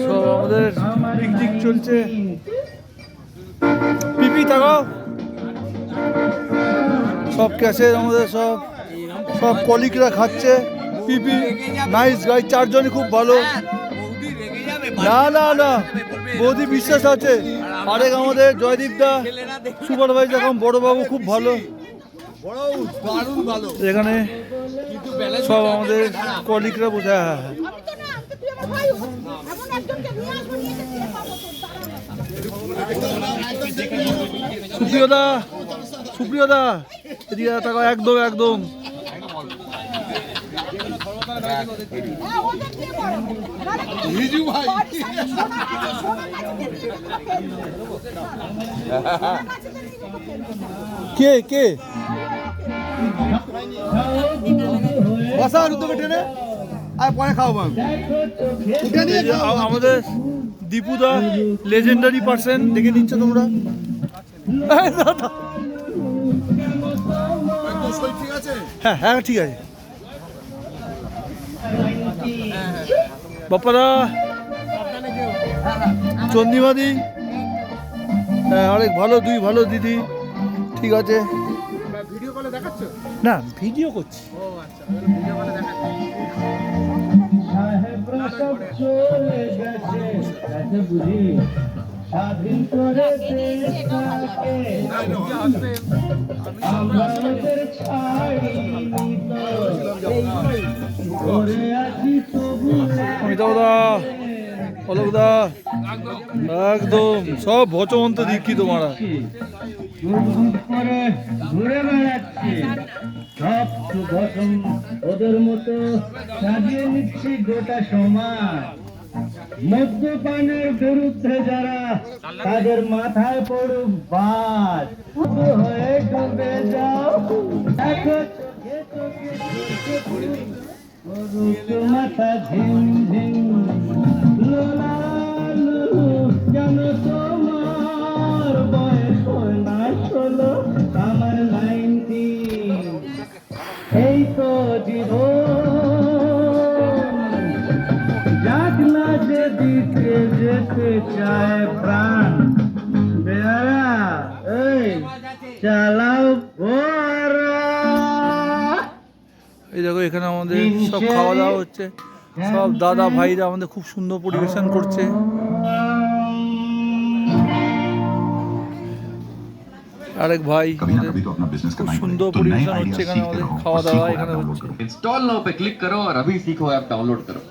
সব আমাদের পিকনিক চলছে। পিপি তাকাও, সব ক্যাশে আমাদের সব সব কলিগরা খাচ্ছে। পিপি নাইস গাই, চারজনই খুব ভালো। না না না, বৌদি বিশ্বাস আছে। আরেক আমাদের জয়দীপ দা সুপারভাইজার, এখন বড়বাবু খুব ভালো। এখানে সব আমাদের কলিগরা বোঝা। হ্যাঁ হ্যাঁ, সুপ্রিয়দা সুপ্রিয়দা এদিকে তাকাও, একদম একদম। কে কে আমাদের দীপুদা লেজেন্ডারি পার্সন, দেখে নিচ্ছ তোমরা। হ্যাঁ হ্যাঁ ঠিক আছে। বাপ্পাদা, চন্দিমাদি, হ্যাঁ অনেক ভালো, দুই ভালো দিদি। ঠিক আছে, ভিডিও কলে দেখাচ্ছ? না ভিডিও করছি। স্বাধীন করে দেশটাকে আমাদের ছাড়িনি তো, করে আছি তবু। অমিতাভদা, অলোকদা, একদম সব ভচমন্ত দীক্ষিত মারা। করে ঘুরে বেড়াচ্ছি, সব সুভসম ওদের মতো সাজিয়ে নিচ্ছি গোটা সমাজ। মদ্যপানের বিরুদ্ধে যারা, তাদের মাথায় পড়ুক বাজ। হয়ে ডুবে যাও, দেখো চোখে চোখে চোখে করুক মাথা ঝিম ঝিম। লোলালু যেন তোমার বয়স হয় না 16, আমার 19। এই তো জীবন, যাক না যে দিতে যেতে চায় প্রাণ। বেয়ারা এই চালাও বোরা। এই দেখো এখানে আমাদের সব খাওয়া দাওয়া হচ্ছে, সব দাদা ভাইরা আমাদের খুব সুন্দর পরিবেশন করছে। আরেক ভাই খুব সুন্দর পরিবেশন হচ্ছে এখানে, আমাদের খাওয়া দাওয়া এখানে হচ্ছে। इंस्टॉल नाउ पे क्लिक करो और अभी सीखो ऐप डाउनलोड करो।